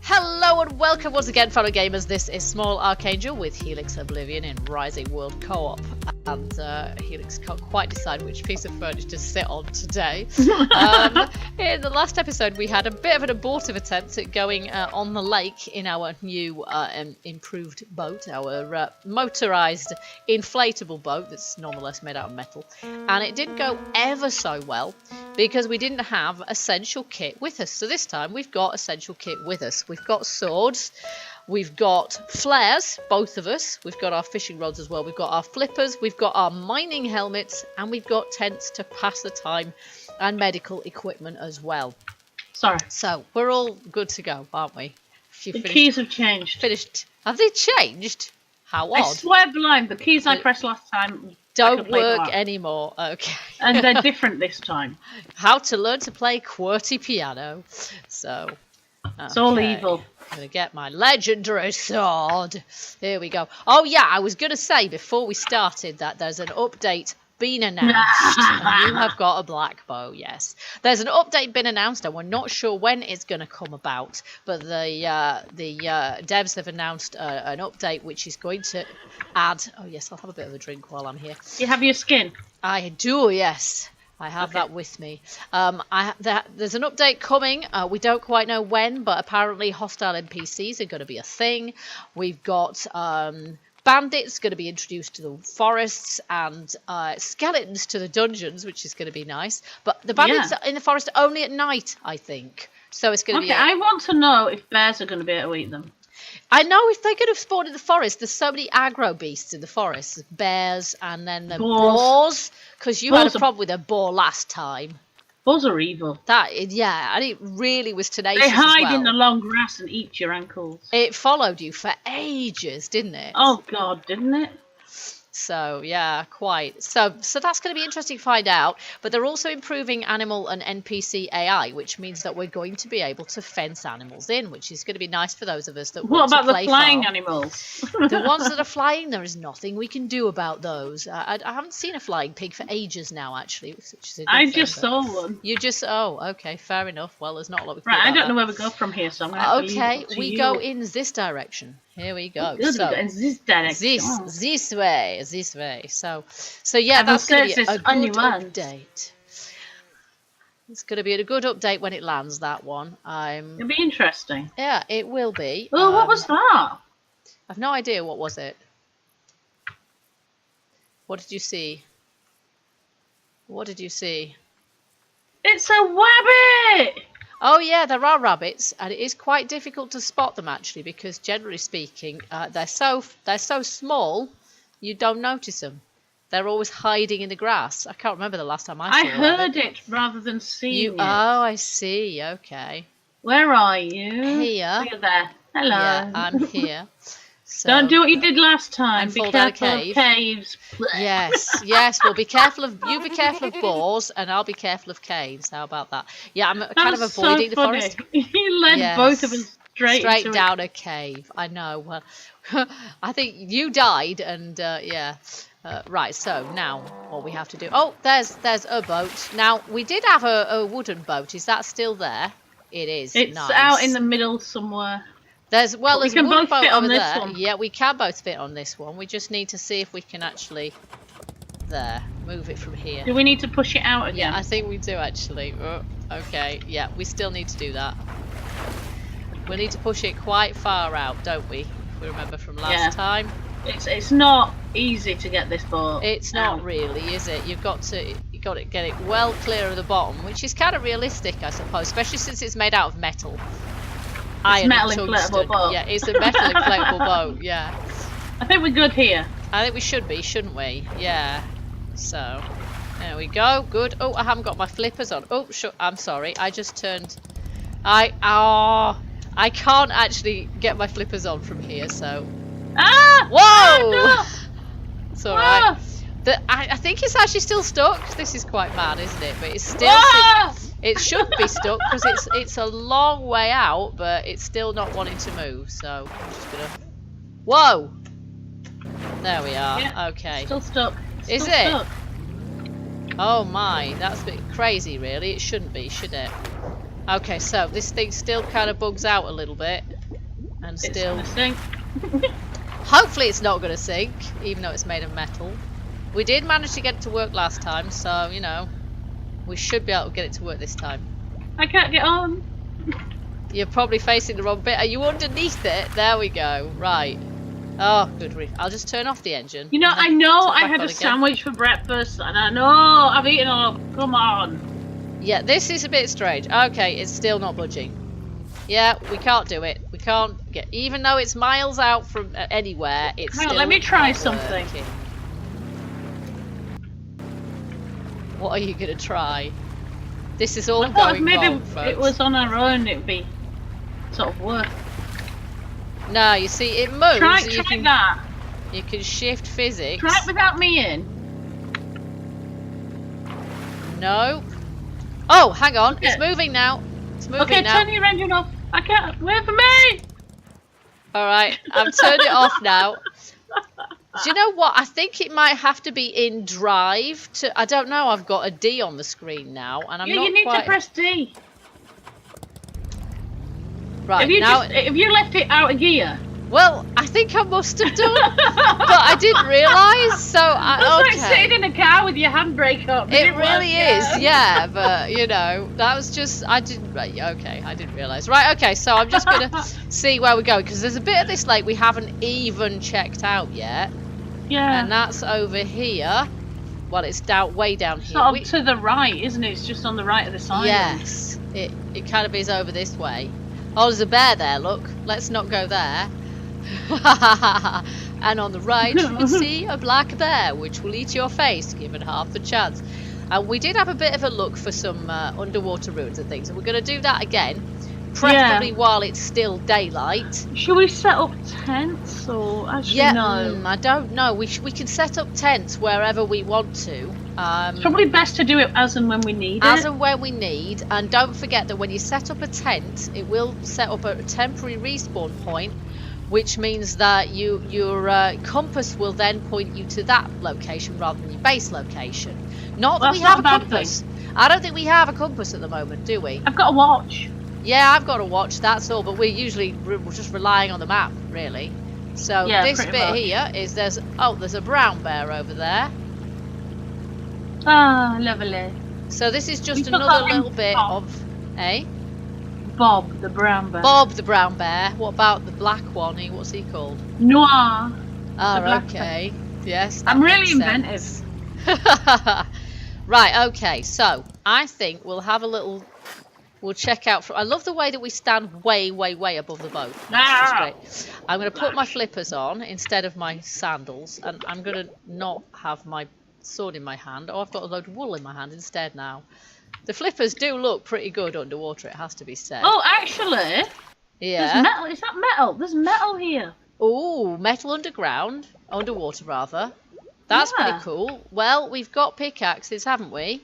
Hello and welcome once again, fellow gamers. This is Small Archangel with Helix Oblivion in Rising World Co-op. And Helix can't quite decide which piece of furniture to sit on today. In the last episode, we had a bit of an abortive attempt at going on the lake in our new improved boat, our motorised inflatable boat that's nonetheless made out of metal. And it didn't go ever so well because we didn't have essential kit with us. So this time we've got essential kit with us. We've got swords. We've got flares, both of us. We've got our fishing rods as well. We've got our flippers. We've got our mining helmets. And we've got tents to pass the time and medical equipment as well. Sorry. So we're all good to go, aren't we? The keys have changed. Have they changed? How odd. I swear blind, the keys I pressed last time don't work anymore. Okay. And they're different this time. How to learn to play QWERTY piano. So... It's all evil. I'm going to get my legendary sword. Here we go. Oh, yeah, I was going to say before we started that there's an update been announced. And you have got a black bow, yes. There's an update been announced and we're not sure when it's going to come about. But the devs have announced an update which is going to add... Oh, yes, I'll have a bit of a drink while I'm here. You have your skin? I do, yes. I have that with me. There's an update coming. We don't quite know when, but apparently hostile NPCs are going to be a thing. We've got bandits going to be introduced to the forests and skeletons to the dungeons, which is going to be nice. But the bandits are in the forest only at night, I think. So it's going to be... I want to know if bears are going to be able to eat them. I know if they could have spawned in the forest, there's so many aggro beasts in the forest. There's bears and then the boars. Because you had a problem with a boar last time. Boars are evil. Yeah, and it really was tenacious. They hide as well. in the long grass and eat your ankles. It followed you for ages, didn't it? Oh God, didn't it? So yeah, quite. So that's going to be interesting to find out. But they're also improving animal and NPC AI, which means that we're going to be able to fence animals in, which is going to be nice for those of us that want to play. What about the flying animals? The ones that are flying, there is nothing we can do about those. I haven't seen a flying pig for ages now, actually. Which is a good thing, just saw one. You just okay, fair enough. Well, there's not a lot we can do. Right, I don't know where we go from here, so I'm going to have to leave it to we you. go in this direction. Here we go. Good, so in this direction. This way. So yeah, that's going to be a good update. It's going to be a good update when it lands. That one. It'll be interesting. Yeah, it will be. Oh, what was that? I've no idea. What was it? What did you see? What did you see? It's a rabbit. Oh yeah, there are rabbits, and it is quite difficult to spot them actually, because generally speaking, they're so small, you don't notice them. They're always hiding in the grass. I can't remember the last time I saw I heard it rather than seeing it. Oh, I see. Okay. Where are you? Here. You're there. Hello. Yeah, I'm here. So, don't do what you did last time. Be careful of caves. Yes. Well, be careful of boars, and I'll be careful of caves. How about that? Yeah, I'm kind of avoiding the forest. You led both of us straight down a cave. I know. Well, I think you died, and right. So now, what we have to do? Oh, there's a boat. Now we did have a wooden boat. Is that still there? It is. It's nice. out in the middle somewhere. There's a wooden boat over there. One. Yeah, we can both fit on this one. We just need to see if we can actually move it from here. Do we need to push it out again? Yeah, I think we do actually. Oh, okay, yeah, we still need to do that. We need to push it quite far out, don't we? If we remember from last time. It's not easy to get this boat. It's not really, is it? You've got to get it well clear of the bottom, which is kind of realistic, I suppose, especially since it's made out of metal. It's a metal inflatable boat. Yeah, it's a metal inflatable boat, yeah. I think we're good here. I think we should be, shouldn't we? Yeah. So, there we go. Good. Oh, I haven't got my flippers on. Oh, I'm sorry. I just turned... I can't actually get my flippers on from here, so... Ah! Whoa! No! It's alright. I think it's actually still stuck. This is quite mad, isn't it? But it's still... It should be stuck because it's a long way out, but it's still not wanting to move. So I'm just gonna. Whoa! There we are. Yeah, okay. Still stuck. Is it? Stuck. Oh my, that's a bit crazy, really. It shouldn't be, should it? Okay, so this thing still kind of bugs out a little bit. It's still. gonna sink. Hopefully it's not going to sink, even though it's made of metal. We did manage to get it to work last time, so, you know, we should be able to get it to work this time. I can't get on. You're probably facing the wrong bit. Are you underneath it? There we go. Right. Oh, good grief. I'll just turn off the engine. You know, I had a again. sandwich for breakfast, and I know I've eaten all. Come on. Yeah, this is a bit strange. Okay, it's still not budging. Yeah, we can't do it. We can't get... Even though it's miles out from anywhere, it's Hang on, still let me try not something. working. What are you going to try? This is all I thought going maybe wrong, folks. it was on our own, it would be sort of work. No, you see, it moves. Try you can, that. You can shift physics. Try it without me in. Nope. Oh, hang on. Okay. It's moving now. It's moving now. Okay, turn your engine off. I can't. Wait for me! Alright, I've turned it off now. Do you know what? I think it might have to be in drive to... I don't know. I've got a D on the screen now, and I'm yeah, not you need quite... to press D. Right, If you left it out of gear. Well, I think I must have done, but I didn't realise, so That's like sitting in a car with your handbrake up. It really is, yeah, but, you know, that was just, I didn't realise. Right, okay, so I'm just going to see where we're going, because there's a bit of this lake we haven't even checked out yet. Yeah. And that's over here. Well, it's way down here. Sort of to the right, isn't it? It's just on the right of the sign. Yes, it kind of is over this way. Oh, there's a bear there, look. Let's not go there. And on the right you can see a black bear which will eat your face given half the chance. And we did have a bit of a look for some underwater ruins and things, and we're going to do that again, preferably while it's still daylight. Should we set up tents or actually no? I don't know. We can set up tents wherever we want to. It's probably best to do it as and when we need As and when we need, and don't forget that when you set up a tent, it will set up a temporary respawn point, which means that your compass will then point you to that location rather than your base location. Not that we have a compass. I don't think we have a compass at the moment, do we? I've got a watch. Yeah, I've got a watch, that's all, but we're just relying on the map, really. So yeah, this bit here is there's a brown bear over there. Ah, lovely. So this is just another little bit of... Eh? Bob the brown bear. Bob the brown bear. What about the black one? What's he called? Noir. Oh, okay. Yes. I'm really inventive. Right, okay. So I think we'll have a little... We'll check out... I love the way that we stand way, way, way above the boat. That's great. I'm going to put my flippers on instead of my sandals, and I'm going to not have my sword in my hand. Oh, I've got a load of wool in my hand instead now. The flippers do look pretty good underwater, it has to be said. Oh, actually, yeah. There's metal. Is that metal? There's metal here. Oh, metal underwater rather. That's pretty cool. Well, we've got pickaxes, haven't we?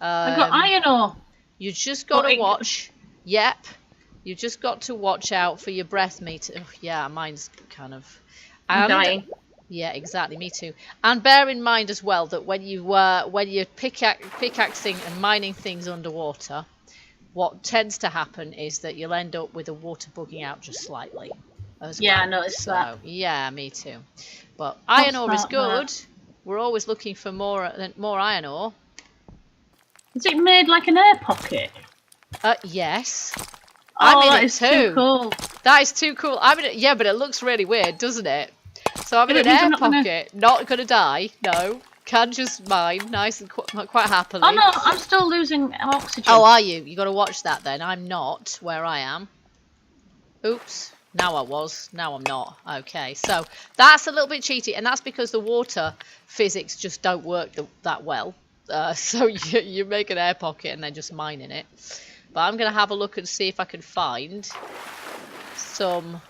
I've got iron ore. You just got to watch. Yep. You just got to watch out for your breath meter. Oh, yeah, mine's kind of. I'm dying. Yeah, exactly. Me too. And bear in mind as well that when you're pickaxing and mining things underwater, what tends to happen is that you'll end up with the water bugging out just slightly. I noticed that. Yeah, me too. But iron ore is good. We're always looking for more iron ore. Is it made like an air pocket? Yes. Oh, that is too cool. That is too cool. Yeah, but it looks really weird, doesn't it? So I'm in an air pocket, not gonna die, no. Can just mine, nice and quite happily. Oh no, I'm still losing oxygen. Oh, are you? You gotta watch that then. I'm not where I am. Oops. Now I was. Now I'm not. Okay, so that's a little bit cheaty, and that's because the water physics just don't work that well. So you make an air pocket and then just mine in it. But I'm gonna have a look and see if I can find some...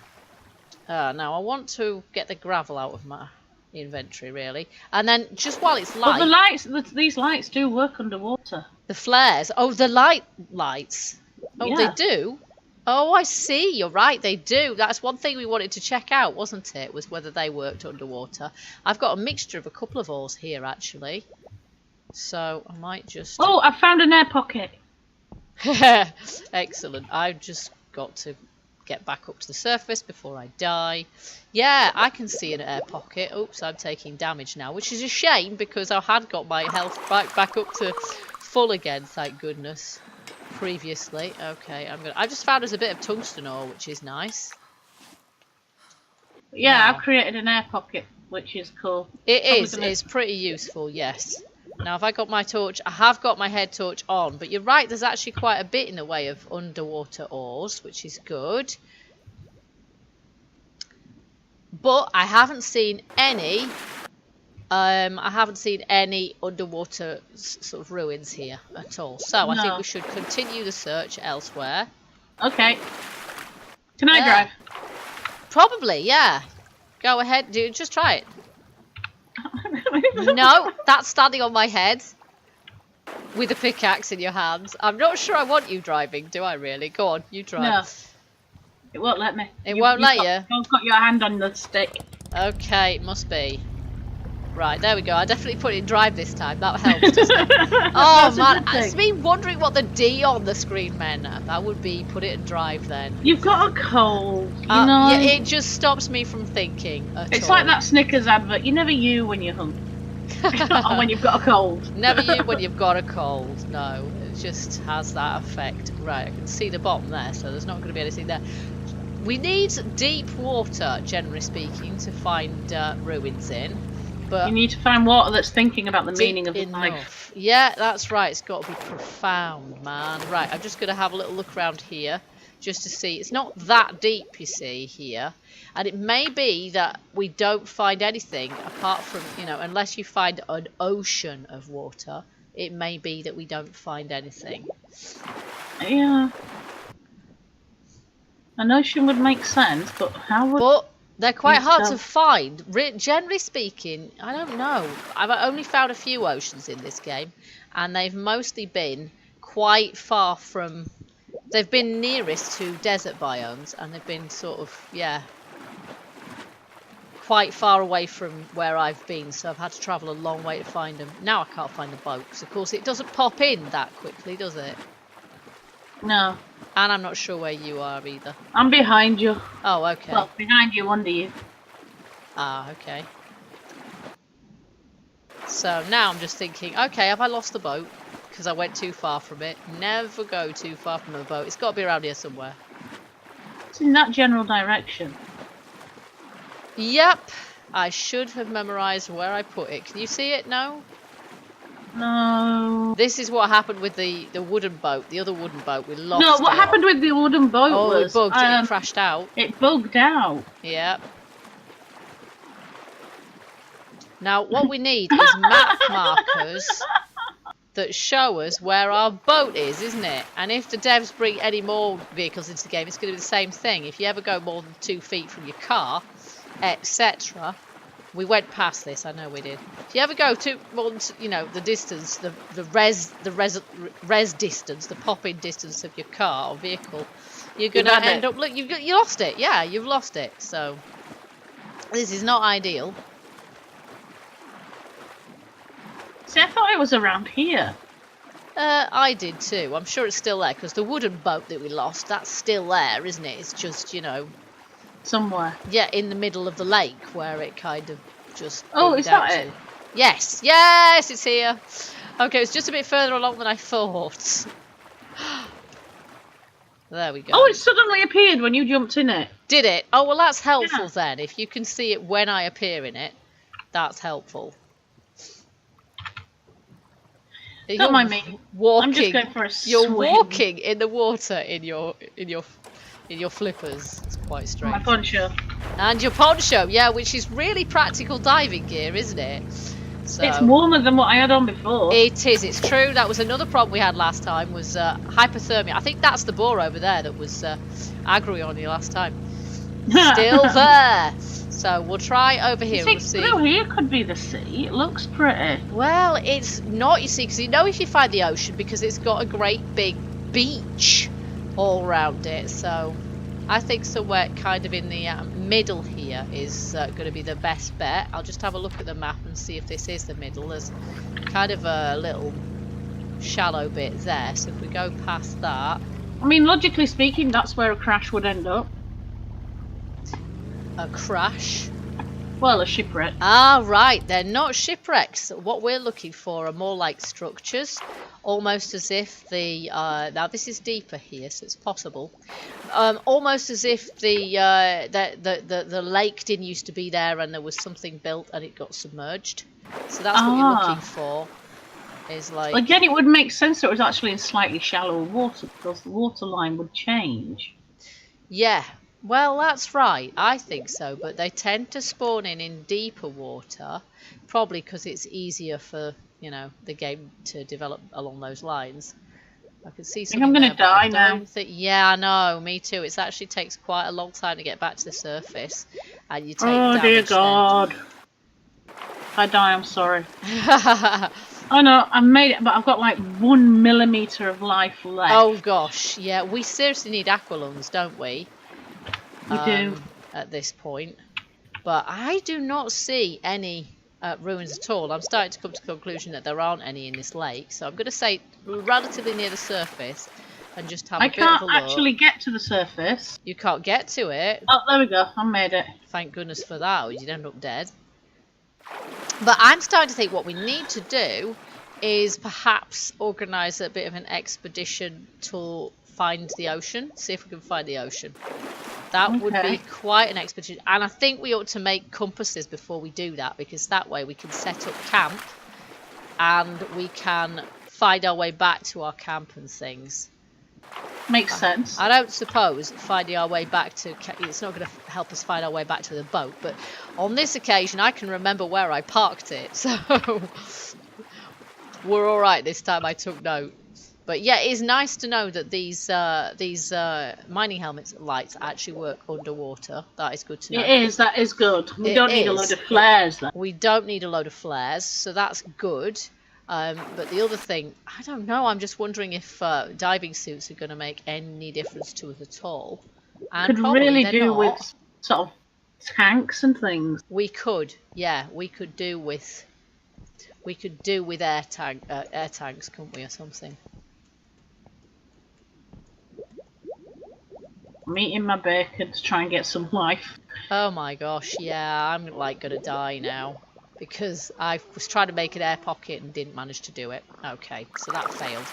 now I want to get the gravel out of my inventory, really, and then just while it's light. But these lights do work underwater. The flares. Oh, the lights. Oh, yeah. They do. Oh, I see. You're right. They do. That's one thing we wanted to check out, wasn't it? Was whether they worked underwater. I've got a mixture of a couple of ores here, actually. So I might just. Oh, I found an air pocket. Excellent. I've just got to get back up to the surface before I die. Yeah, I can see an air pocket. Oops, I'm taking damage now, which is a shame because I had got my health back up to full again, thank goodness, previously. Okay, I just found there's a bit of tungsten ore, which is nice. Yeah, Now, I've created an air pocket, which is cool. It is. It's pretty useful, yes. Now, have I got my torch? I have got my head torch on, but you're right, there's actually quite a bit in the way of underwater ores, which is good. But I haven't seen any. I haven't seen any underwater sort of ruins here at all. So I think we should continue the search elsewhere. Okay. Can I drive? Probably, yeah. Go ahead, just try it. No, that's standing on my head with a pickaxe in your hands. I'm not sure I want you driving, do I really? Go on, you drive. No, it won't let me. It won't let you? You've got your hand on the stick. Okay, it must be. Right, there we go. I definitely put it in drive this time. That helps, doesn't it? Oh, man. It's me wondering what the D on the screen meant. That would be put it in drive then. You've got a cold, you know. Yeah, it just stops me from thinking It's like that Snickers advert. You never you when you're hungry. Or when you've got a cold. Never you when you've got a cold. No, it just has that effect. Right, I can see the bottom there, so there's not going to be anything there. We need deep water, generally speaking, to find ruins in. But you need to find water that's thinking about the meaning of life. Yeah, that's right. It's got to be profound, man. Right, I'm just going to have a little look around here just to see. It's not that deep, you see, here. And it may be that we don't find anything apart from, you know, unless you find an ocean of water, it may be that we don't find anything. Yeah. An ocean would make sense, but how would... But they're quite hard to find. Generally speaking, I don't know. I've only found a few oceans in this game, and they've mostly been quite far from... They've been nearest to desert biomes, and they've been sort of, yeah, quite far away from where I've been, so I've had to travel a long way to find them. Now I can't find the boat, because of course it doesn't pop in that quickly, does it? No. And I'm not sure where you are either. I'm behind you. Oh, okay. Well, behind you, under you. Ah, okay. So now I'm just thinking, okay, have I lost the boat? Because I went too far from it. Never go too far from the boat. It's got to be around here somewhere. It's in that general direction. Yep. I should have memorised where I put it. Can you see it now? No. This is what happened with the wooden boat. The other wooden boat, we lost it. No, what happened with the wooden boat was... it bugged. It crashed out. It bugged out. Yep. Now, what we need is map markers that show us where our boat is, isn't it? And if the devs bring any more vehicles into the game, it's going to be the same thing. If you ever go more than 2 feet from your car, etc., we went past this, I know we did. If you ever go to, you know, the distance, the res distance, the pop-in distance of your car or vehicle, you're going to end up, look, you lost it. Yeah, you've lost it. So, this is not ideal. See, I thought it was around here. I did too. I'm sure it's still there, because the wooden boat that we lost, that's still there, isn't it? It's just, you know... Somewhere. Yeah, in the middle of the lake where it kind of just... Oh, is that it? Yes, yes, it's here. Okay, it's just a bit further along than I thought. There we go. Oh, it suddenly appeared when you jumped in it. Did it? Oh, well, that's helpful then. If you can see it when I appear in it, that's helpful. Don't mind me. Walking. I'm just going for a swim. You're walking in the water in your flippers. It's quite strange. My poncho. And your poncho, yeah, which is really practical diving gear, isn't it? So, it's warmer than what I had on before. It is, it's true. That was another problem we had last time, was hypothermia. I think that's the boar over there that was aggroing on you last time. Still there. So we'll try over here. We'll see. Through here could be the sea. It looks pretty. Well, it's not, you see, because you know if you find the ocean, because it's got a great big beach all around it. So I think somewhere kind of in the middle here is going to be the best bet. I'll just have a look at the map and see if this is the middle. There's kind of a little shallow bit there. So if we go past that... I mean, logically speaking, that's where a crash would end up. a crash. Well, a shipwreck. Ah, right. They're not shipwrecks. What we're looking for are more like structures, almost as if the now this is deeper here, so it's possible. Almost as if the lake didn't used to be there, and there was something built and it got submerged. So that's what you're looking for. Is like again, it would make sense that it was actually in slightly shallower water because the water line would change. Yeah. Well, that's right. I think so, but they tend to spawn in deeper water, probably because it's easier for, you know, the game to develop along those lines. I can see something. I'm going to die now. Yeah, I know. Me too. It actually takes quite a long time to get back to the surface, and you take oh damage. Dear God! If I die, I'm sorry. Oh no, I made it, but I've got like 1 millimeter of life left. Oh gosh, yeah. We seriously need aqua lungs, don't we? We do. At this point, but I do not see any ruins at all. I'm starting to come to the conclusion that there aren't any in this lake, so I'm going to say relatively near the surface and just have a bit of a look. I can't actually get to the surface. You can't get to it? Oh, there we go. I made it. Thank goodness for that, or you'd end up dead. But I'm starting to think what we need to do is perhaps organise a bit of an expedition to find the ocean, see if we can find the ocean. That would be quite an expedition, and I think we ought to make compasses before we do that, because that way we can set up camp and we can find our way back to our camp and things. Makes sense. I don't suppose finding our way back to it's not going to help us find our way back to the boat, but on this occasion I can remember where I parked it, so we're all right this time. I took note. But yeah, it is nice to know that these mining helmets lights actually work underwater. That is good to know. It is. That is good. We don't need a load of flares, though. We don't need a load of flares, so that's good. But the other thing, I don't know. I'm just wondering if diving suits are going to make any difference to us at all. And could really do not. with sort of tanks and things. We could, yeah. We could do with air tanks, couldn't we, or something? I'm eating my bacon to try and get some life. Oh my gosh, yeah, I'm like gonna die now because I was trying to make an air pocket and didn't manage to do it. Okay, so that failed.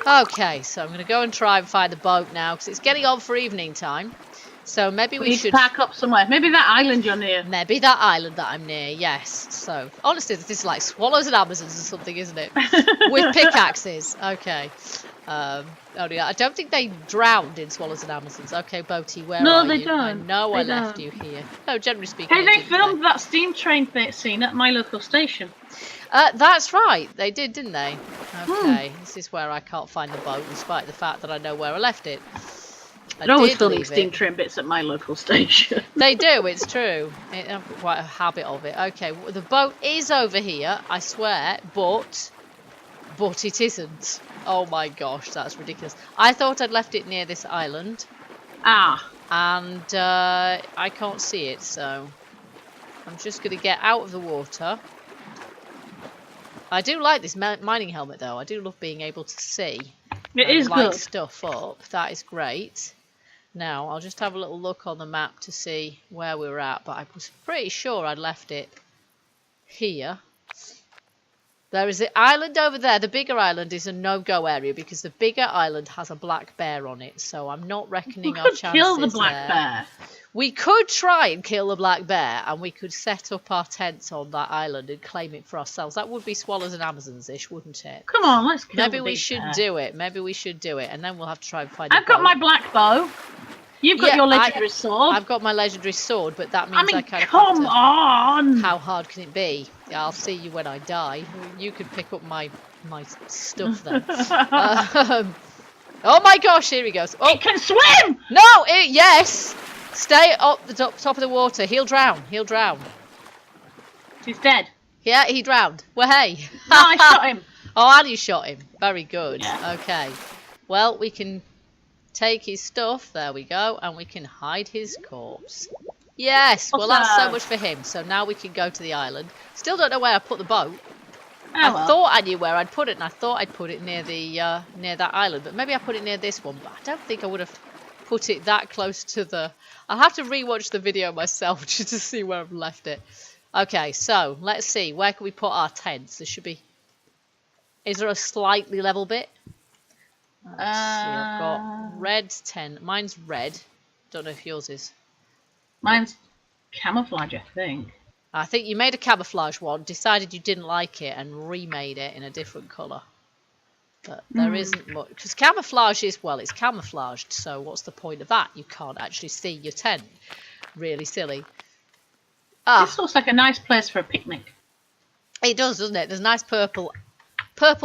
Okay, so I'm gonna go and try and find the boat now because it's getting on for evening time. So maybe we should pack up somewhere. Maybe that island you're near. Maybe that island that I'm near, yes. So honestly, this is like swallows and Amazons or something, isn't it? With pickaxes. Okay. Oh yeah, I don't think they drowned in Swallows and Amazons. Okay, Boaty, where are you? No, they don't. I know I left you here. No, generally speaking. Hey, they filmed that steam train scene at my local station. That's right. They did, didn't they? Okay, this is where I can't find the boat, despite the fact that I know where I left it. They're always filming steam train bits at my local station. They do, it's true. I've got quite a habit of it. Okay, well, the boat is over here, I swear, but it isn't. Oh my gosh, that's ridiculous. I thought I'd left it near this island. Ah. And I can't see it, so I'm just going to get out of the water. I do like this mining helmet, though. I do love being able to see. It is light good. Stuff up. That is great. Now, I'll just have a little look on the map to see where we were at, but I was pretty sure I'd left it here. There is the island over there. The bigger island is a no-go area because the bigger island has a black bear on it. So I'm not reckoning our chances there. We could kill the black bear. We could try and kill the black bear, and we could set up our tents on that island and claim it for ourselves. That would be Swallows and Amazons-ish, wouldn't it? Come on, let's kill Maybe the we big should bear. do it. Maybe we should do it, and then we'll have to try and find. I've got my black bow. You've got your legendary sword. I've got my legendary sword, but that means I kind of. Come on! How hard can it be? Yeah, I'll see you when I die. You can pick up my stuff then. Oh my gosh! Here he goes. Oh, it can swim. No! Yes. Stay up the top of the water. He'll drown. He'll drown. He's dead. Yeah, he drowned. Well, hey. No, I shot him. Oh, and you shot him. Very good. Yeah. Okay. Well, we can take his stuff. There we go. And we can hide his corpse. Yes. Well, that's so much for him. So now we can go to the island. Still don't know where I put the boat. I thought I knew where I'd put it, and I thought I'd put it near the near that island. But maybe I put it near this one. But I don't think I would have put it that close to the... I'll have to rewatch the video myself just to see where I've left it. Okay, so let's see. Where can we put our tents? There should be... Is there a slightly level bit? Let's see. I've got red tent. Mine's red. Don't know if yours is. Mine's camouflage, I think. I think you made a camouflage one, decided you didn't like it, and remade it in a different colour. But there isn't much. Because camouflage is, well, it's camouflaged, so what's the point of that? You can't actually see your tent. Really silly. This looks like a nice place for a picnic. It does, doesn't it? There's nice purple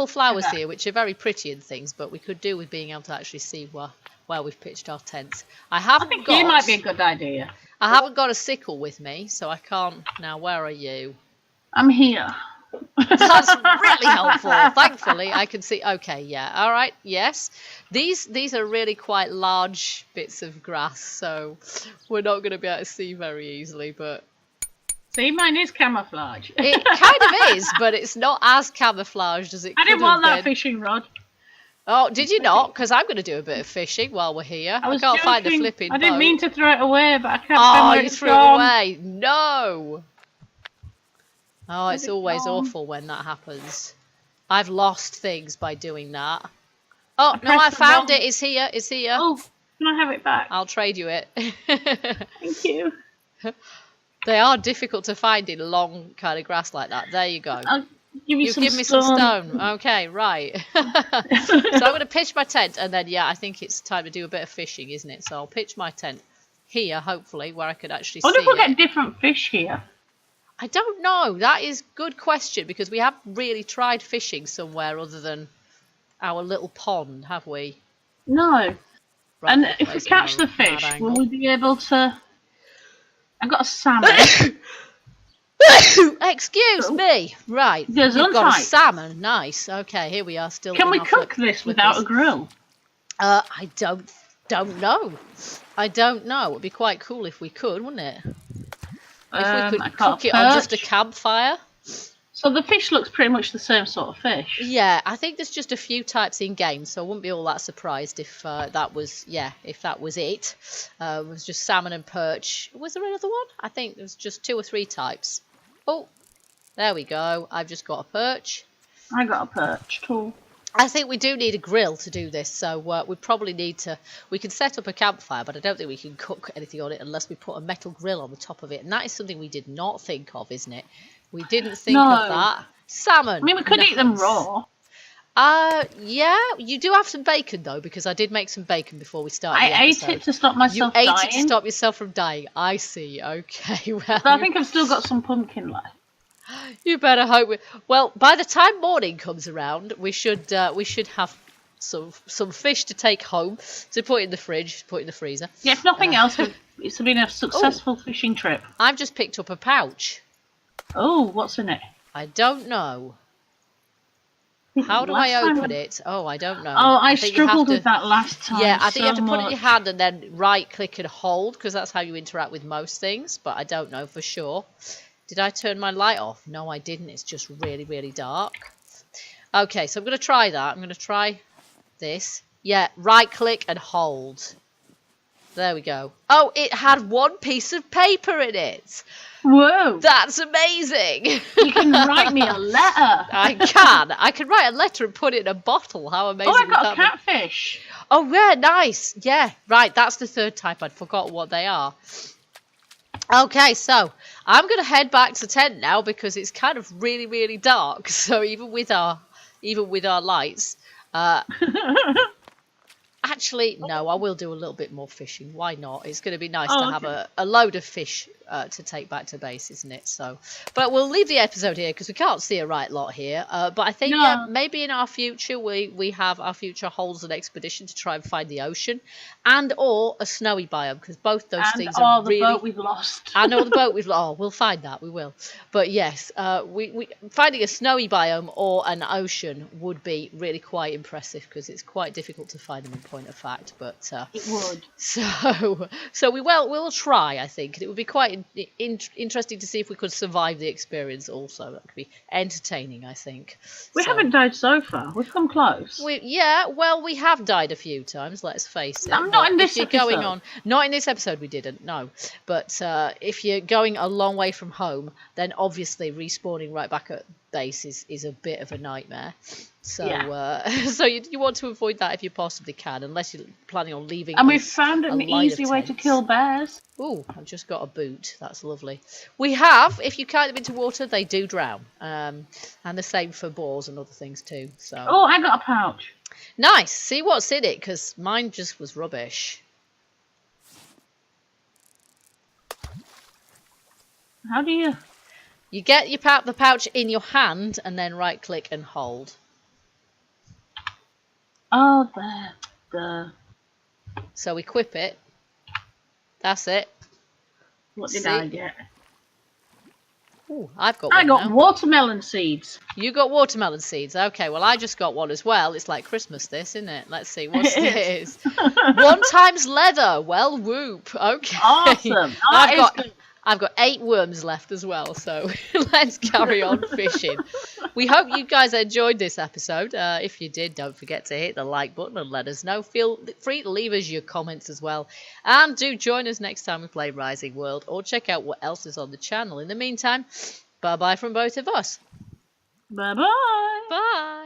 flowers here, which are very pretty and things, but we could do with being able to actually see where we've pitched our tents. I think here might be a good idea. I haven't got a sickle with me, so I can't... Now, where are you? I'm here. That's really helpful. Thankfully, I can see... Okay, yeah. All right, yes. These are really quite large bits of grass, so we're not going to be able to see very easily, but... See, mine is camouflage. It kind of is, but it's not as camouflaged as it could have been. I didn't want that fishing rod. Oh, did you not? Because I'm going to do a bit of fishing while we're here. I can't find the flipping boat. I didn't mean to throw it away, but I can't find where you it's threw gone. it away. No. Oh, it's always awful when that happens. I've lost things by doing that. Oh, no, I found it. It's here. It's here. Oh, can I have it back? I'll trade you it. Thank you. They are difficult to find in long kind of grass like that. There you go. I'll give you give me some stone. Okay, right. So I'm going to pitch my tent, and then, yeah, I think it's time to do a bit of fishing, isn't it? So I'll pitch my tent here, hopefully, where I could actually see it. I wonder if we'll get different fish here. I don't know. That is a good question, because we haven't really tried fishing somewhere other than our little pond, have we? No. Right, and if we catch the fish, will we be able to... I've got a salmon. Excuse me. Right. You've got a salmon. Nice. Okay, here we are still. Can we cook this without a grill? I don't know. I don't know. It'd be quite cool if we could, wouldn't it? If we could cook it on just a campfire. So the fish looks pretty much the same sort of fish. Yeah, I think there's just a few types in game, so I wouldn't be all that surprised if that was it. It was just salmon and perch. Was there another one? I think there was just 2 or 3 types. Oh, there we go. I've just got a perch. I got a perch too. I think we do need a grill to do this, so we probably need to... We can set up a campfire, but I don't think we can cook anything on it unless we put a metal grill on the top of it, and that is something we did not think of, isn't it? We didn't think of that. Salmon. I mean, we could eat them raw. Yeah, you do have some bacon, though, because I did make some bacon before we started the episode. I ate it to stop myself dying. You ate it to stop yourself from dying. I see. Okay, well... But I think I've still got some pumpkin left. You better hope... Well, by the time morning comes around, we should have some fish to take home, to put in the fridge, put in the freezer. Yeah, if nothing else, it's been a successful fishing trip. I've just picked up a pouch. Oh, what's in it? I don't know. How do I open it? Oh, I don't know. Oh, I struggled with that last time. Yeah, I think you have to put it in your hand and then right-click and hold, because that's how you interact with most things, but I don't know for sure. Did I turn my light off? No, I didn't. It's just really, really dark. Okay, so I'm going to try that. I'm going to try this. Yeah, right-click and hold. There we go. Oh, it had 1 piece of paper in it. Whoa. That's amazing. You can write me a letter. I can. I can write a letter and put it in a bottle. How amazing. Oh, I've got a catfish. Oh, yeah, nice. Yeah, right. That's the 3rd type. I'd forgotten what they are. Okay, so I'm going to head back to the tent now because it's kind of really, really dark. So even with our lights... Actually, no, I will do a little bit more fishing. Why not? It's going to be nice to have a load of fish to take back to base, isn't it? So, but we'll leave the episode here because we can't see a right lot here. But I think yeah, maybe in our future we have our future holds an expedition to try and find the ocean, and or a snowy biome, because both those things are really. And the boat we've lost. And or the boat we've lost. Oh, we'll find that. We will. But yes, we finding a snowy biome or an ocean would be really quite impressive because it's quite difficult to find them in point of fact. But it would. So we'll try. I think it would be quite quite interesting to see if we could survive the experience also. That could be entertaining, I think. We haven't died so far. We've come close. We have died a few times, let's face it. I'm not in this episode. Not in this episode we didn't, no. But if you're going a long way from home, then obviously respawning right back at base is a bit of a nightmare. So so you want to avoid that if you possibly can, unless you're planning on leaving. And we've found an easy way to kill bears. Ooh, I've just got a boot. That's lovely. We have, if you kite them into water, they do drown. And the same for boars and other things too. So. Oh, I got a pouch. Nice. See what's in it, because mine just was rubbish. How do you? You get the pouch in your hand and then right click and hold. Oh, there. So equip it. That's it. What did I get? Ooh, I got watermelon seeds. You got watermelon seeds. Okay, well I just got one as well. It's like Christmas, this, isn't it? Let's see what's this. 1 times leather. Well, whoop. Okay. Awesome. I've got 8 worms left as well, so let's carry on fishing. We hope you guys enjoyed this episode. If you did, don't forget to hit the like button and let us know. Feel free to leave us your comments as well. And do join us next time we play Rising World, or check out what else is on the channel. In the meantime, bye-bye from both of us. Bye-bye. Bye.